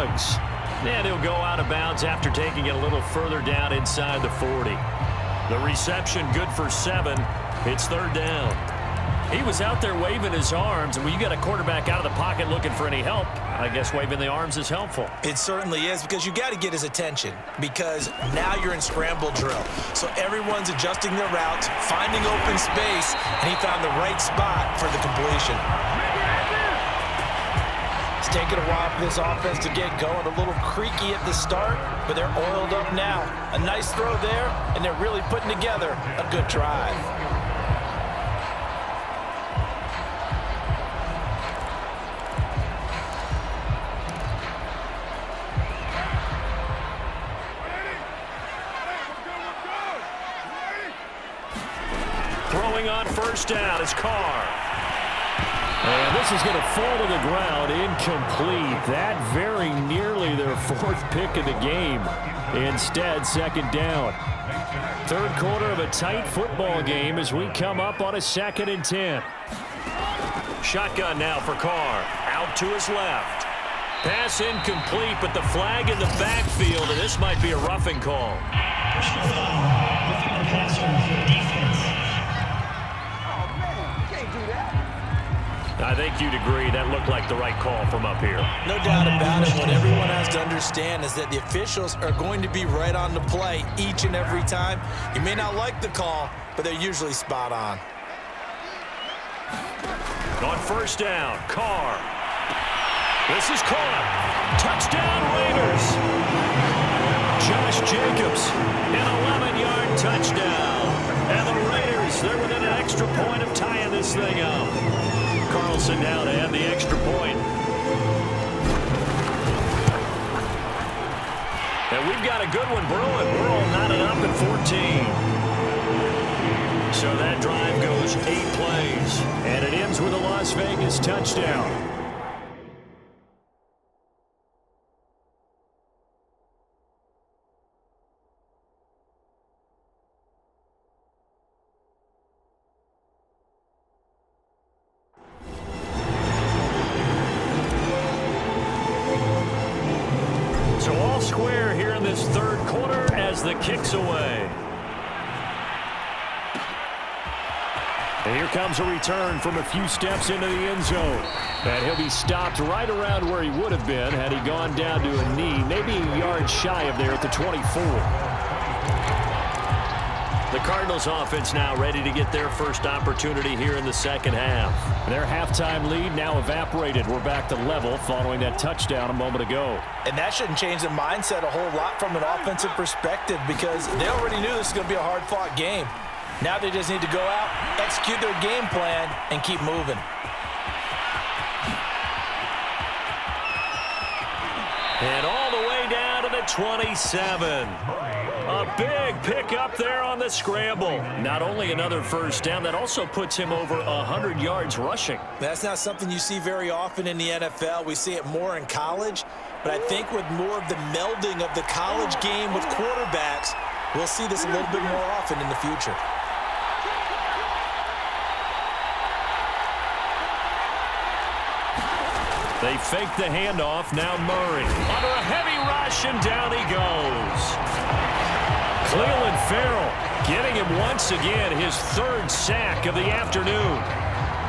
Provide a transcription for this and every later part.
And he'll go out of bounds after taking it a little further down inside the 40. The reception good for 7. It's third down. He was out there waving his arms, and when you got a quarterback out of the pocket looking for any help, I guess waving the arms is helpful. It certainly is, because you got to get his attention, because now you're in scramble drill. So everyone's adjusting their routes, finding open space, and he found the right spot for the completion. It's taken a while for this offense to get going. A little creaky at the start, but they're oiled up now. A nice throw there, and they're really putting together a good drive. Throwing on first down is Carr. And this is going to fall to the ground, incomplete. That very nearly their 4th pick of the game. Instead, second down. Third quarter of a tight football game as we come up on a 2nd and 10. Shotgun now for Carr. Out to his left. Pass incomplete, but the flag in the backfield, and this might be a roughing call. Personal foul, roughing the passer for defense. I think you'd agree that looked like the right call from up here. No doubt about it. What everyone has to understand is that the officials are going to be right on the play each and every time. You may not like the call, but they're usually spot on. On first down, Carr. This is caught. Touchdown, Raiders. Josh Jacobs, an 11-yard touchdown. And the Raiders, they're within an extra point of tying this thing up. Carlson now to add the extra point. And we've got a good one brewing. We're all knotted up at 14. So that drive goes 8 plays. And it ends with a Las Vegas touchdown. Square here in this third quarter as the kick's away. And here comes a return from a few steps into the end zone. And he'll be stopped right around where he would have been had he gone down to a knee, maybe a yard shy of there at the 24. The Cardinals offense now ready to get their first opportunity here in the second half. Their halftime lead now evaporated. We're back to level following that touchdown a moment ago. And that shouldn't change the mindset a whole lot from an offensive perspective, because they already knew this was going to be a hard-fought game. Now they just need to go out, execute their game plan, and keep moving. And all the way down to the 27. A big pick up there on the scramble. Not only another first down, that also puts him over 100 yards rushing. That's not something you see very often in the NFL. We see it more in college. But I think with more of the melding of the college game with quarterbacks, we'll see this a little bit more often in the future. They fake the handoff. Now Murray under a heavy rush, and down he goes. Cleveland Farrell getting him once again, his 3rd sack of the afternoon.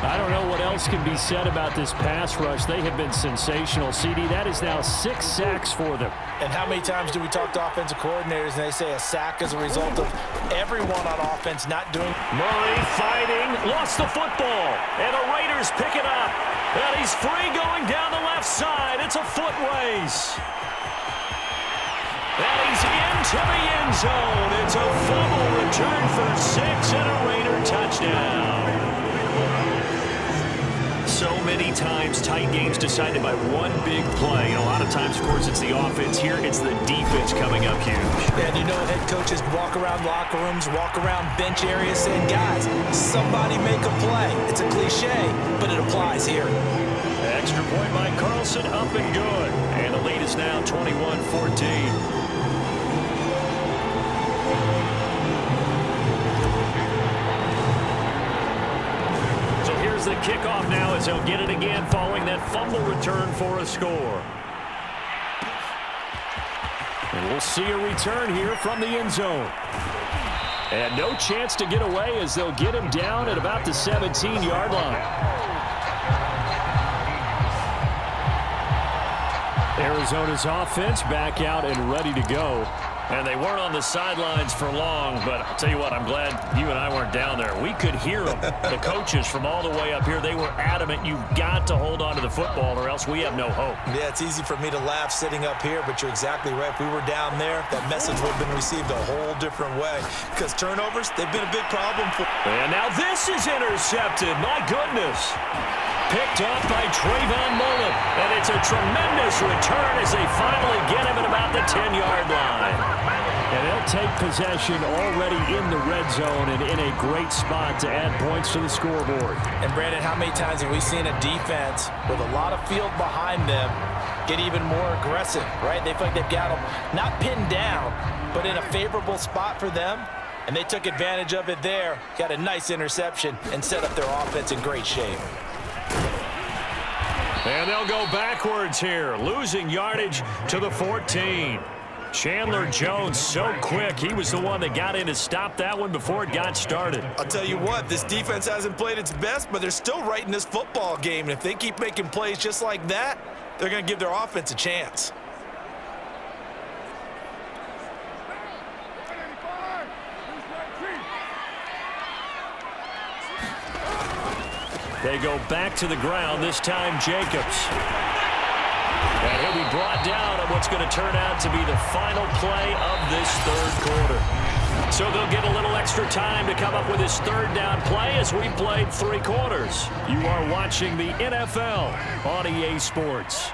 I don't know what else can be said about this pass rush. They have been sensational. CD, that is now 6 sacks for them. And how many times do we talk to offensive coordinators and they say a sack is a result of everyone on offense not doing... Murray fighting, lost the football, and the Raiders pick it up. And he's free going down the left side. It's a foot race. And he's into the end zone. It's a fumble return for 6 and a Raider touchdown. So many times tight games decided by one big play. And a lot of times, of course, it's the offense. Here, it's the defense coming up huge. And you know, head coaches walk around locker rooms, walk around bench areas saying, guys, somebody make a play. It's a cliche, but it applies here. Extra point by Carlson, up and good. And the lead is now 21-14. The kickoff now as they'll get it again following that fumble return for a score. And we'll see a return here from the end zone. And no chance to get away as they'll get him down at about the 17-yard line. Arizona's offense back out and ready to go. And they weren't on the sidelines for long, but I'll tell you what, I'm glad you and I weren't down there. We could hear them. The coaches from all the way up here, they were adamant, you've got to hold on to the football or else we have no hope. Yeah, it's easy for me to laugh sitting up here, but you're exactly right. If we were down there, that message would have been received a whole different way because turnovers, they've been a big problem for. And now this is intercepted. My goodness. Picked off by Trayvon Mullen. And it's a tremendous return as they finally get him at about the 10-yard line. And they'll take possession already in the red zone and in a great spot to add points to the scoreboard. And, Brandon, how many times have we seen a defense with a lot of field behind them get even more aggressive, right? They feel like they've got them not pinned down, but in a favorable spot for them. And they took advantage of it there, got a nice interception, and set up their offense in great shape. And they'll go backwards here, losing yardage to the 14. Chandler Jones so quick. He was the one that got in to stop that one before it got started. I'll tell you what, this defense hasn't played its best, but they're still right in this football game. And if they keep making plays just like that, they're going to give their offense a chance. They go back to the ground, this time Jacobs. And he'll be brought down on what's going to turn out to be the final play of this third quarter. So they'll get a little extra time to come up with this third down play as we played 3 quarters. You are watching the NFL on EA Sports.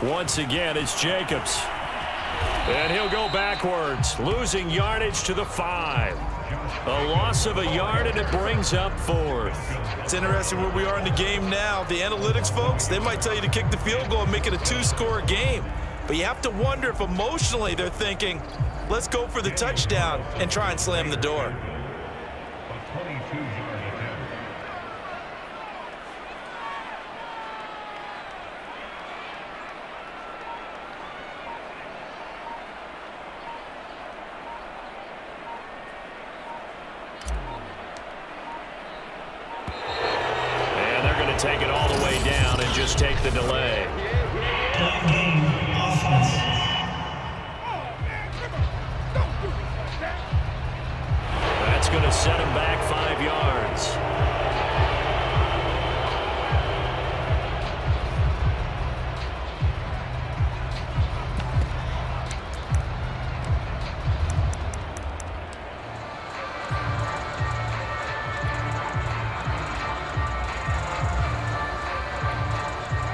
Once again, it's Jacobs. And he'll go backwards, losing yardage to the 5. A loss of a yard, and it brings up 4th. It's interesting where we are in the game now. The analytics folks, they might tell you to kick the field goal and make it a 2-score game. But you have to wonder if emotionally they're thinking, let's go for the touchdown and try and slam the door. Take it all the way down and just take the delay. Game offense. That's going to set him back 5 yards.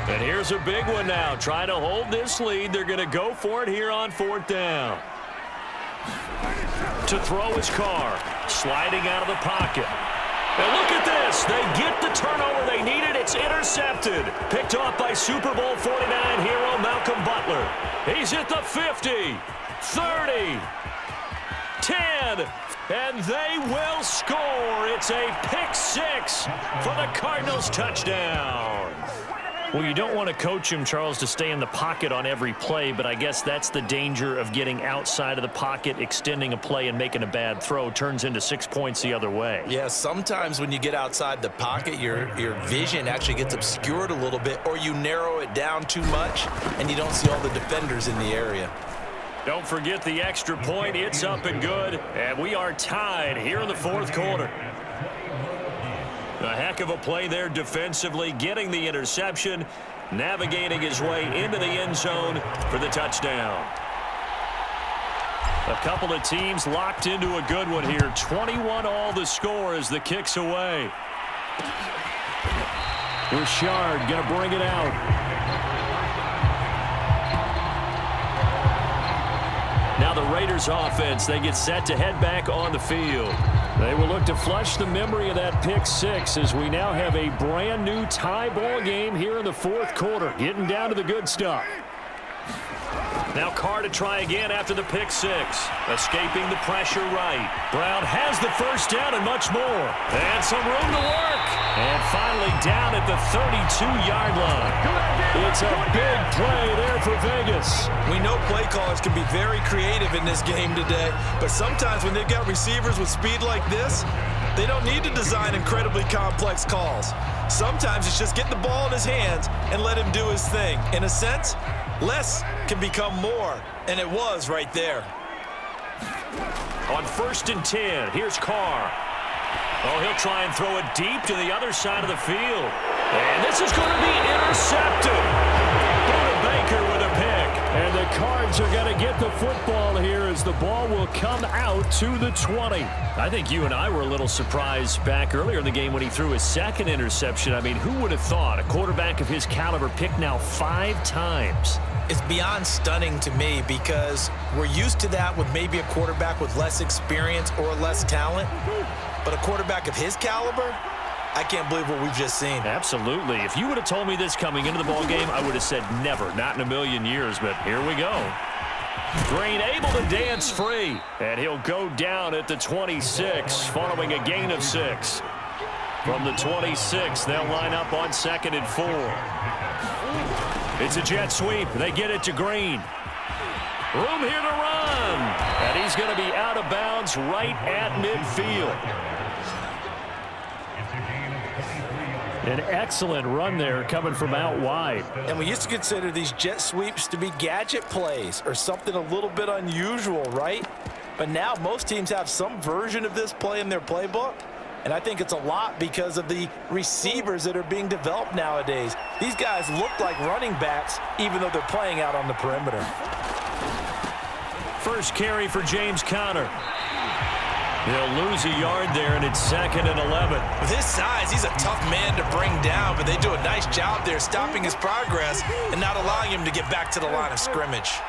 And here's a big one now. Trying to hold this lead. They're going to go for it here on 4th down. To throw his Carr. Sliding out of the pocket. And look at this. They get the turnover they needed. It's intercepted. Picked off by Super Bowl 49 hero Malcolm Butler. He's at the 50, 30, 10, and they will score. It's a pick 6 for the Cardinals touchdown. Well, you don't want to coach him, Charles, to stay in the pocket on every play, but I guess that's the danger of getting outside of the pocket, extending a play, and making a bad throw. Turns into 6 points the other way. Yeah, sometimes when you get outside the pocket, your vision actually gets obscured a little bit, or you narrow it down too much, and you don't see all the defenders in the area. Don't forget the extra point. It's up and good, and we are tied here in the 4th quarter. A heck of a play there defensively, getting the interception, navigating his way into the end zone for the touchdown. A couple of teams locked into a good one here. 21-all the score as the kick's away. Richard going to bring it out. Now the Raiders offense, they get set to head back on the field. They will look to flush the memory of that pick 6 as we now have a brand new tie ball game here in the 4th quarter, getting down to the good stuff. Now Carr to try again after the pick six. Escaping the pressure right. Brown has the first down and much more. And some room to work. And finally down at the 32-yard line. It's a big play there for Vegas. We know play callers can be very creative in this game today, but sometimes when they've got receivers with speed like this, they don't need to design incredibly complex calls. Sometimes it's just get the ball in his hands and let him do his thing. In a sense, less can become more, and it was right there. On 1st and 10, here's Carr. Oh, he'll try and throw it deep to the other side of the field. And this is going to be intercepted. Buda Baker with a pick. And the Cards are going to get the football here as the ball will come out to the 20. I think you and I were a little surprised back earlier in the game when he threw his second interception. I mean, who would have thought a quarterback of his caliber picked now 5 times? It's beyond stunning to me because we're used to that with maybe a quarterback with less experience or less talent. But a quarterback of his caliber, I can't believe what we've just seen. Absolutely. If you would have told me this coming into the ballgame, I would have said never, not in a million years, but here we go. Green able to dance free, and he'll go down at the 26 following a gain of 6. From the 26, they'll line up on 2nd and 4. It's a jet sweep. They get it to Green. Room here to run. And he's going to be out of bounds right at midfield. An excellent run there coming from out wide. And we used to consider these jet sweeps to be gadget plays or something a little bit unusual, right? But now most teams have some version of this play in their playbook. And I think it's a lot because of the receivers that are being developed nowadays. These guys look like running backs even though they're playing out on the perimeter. First carry for James Conner. They'll lose a yard there, and it's 2nd and 11. With his size, he's a tough man to bring down, but they do a nice job there stopping his progress and not allowing him to get back to the line of scrimmage.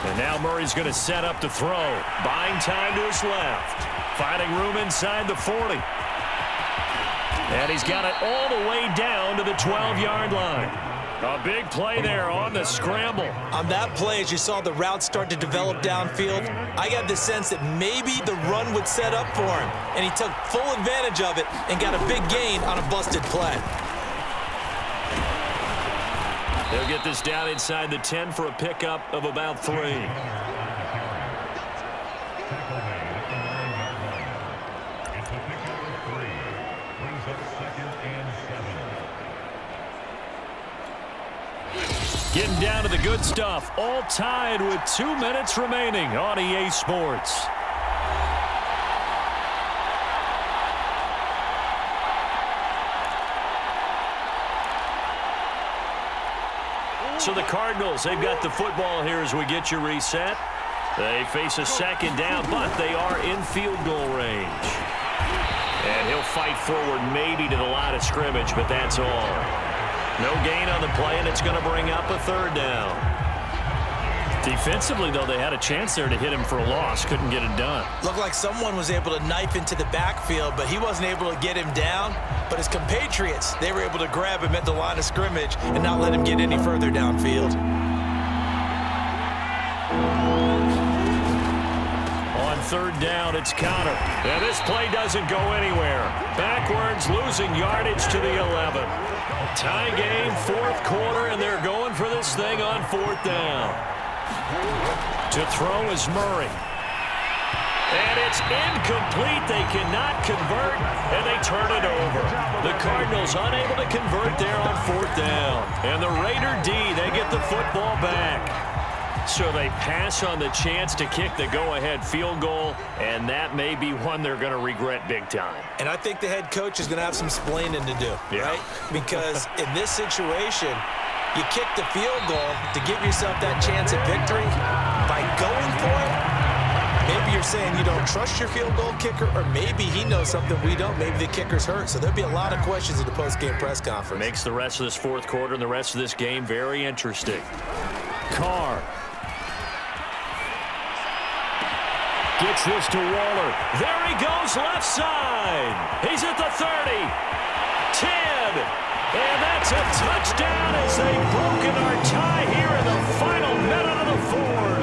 And now Murray's going to set up to throw. Buying time to his left. Finding room inside the 40. And he's got it all the way down to the 12-yard line. A big play there on the scramble. On that play, as you saw the route start to develop downfield, I got the sense that maybe the run would set up for him, and he took full advantage of it and got a big gain on a busted play. They'll get this down inside the 10 for a pickup of about 3. Getting down to the good stuff. All tied with 2 minutes remaining on EA Sports. So the Cardinals, they've got the football here as we get you reset. They face a 2nd down, but they are in field goal range. And he'll fight forward maybe to the line of scrimmage, but that's all. No gain on the play, and it's going to bring up a 3rd down. Defensively, though, they had a chance there to hit him for a loss. Couldn't get it done. Looked like someone was able to knife into the backfield, but he wasn't able to get him down. But his compatriots, they were able to grab him at the line of scrimmage and not let him get any further downfield. On 3rd down, it's Conner. And this play doesn't go anywhere. Backwards, losing yardage to the 11. Tie game, 4th quarter, and they're going for this thing on 4th down. To throw is Murray. And it's incomplete. They cannot convert, and they turn it over. The Cardinals unable to convert there on 4th down. And the Raider D, they get the football back. So they pass on the chance to kick the go-ahead field goal, and that may be one they're going to regret big time. And I think the head coach is going to have some splaining to do, right? Because in this situation, you kick the field goal to give yourself that chance at victory. By going for it, maybe you're saying you don't trust your field goal kicker, or maybe he knows something we don't. Maybe the kicker's hurt. So there'll be a lot of questions at the post-game press conference. Makes the rest of this 4th quarter and the rest of this game very interesting. Carr. Gets this to Waller. There he goes left side. He's at the 30. 10. And that's a touchdown as they've broken our tie here in the final minute of the fourth.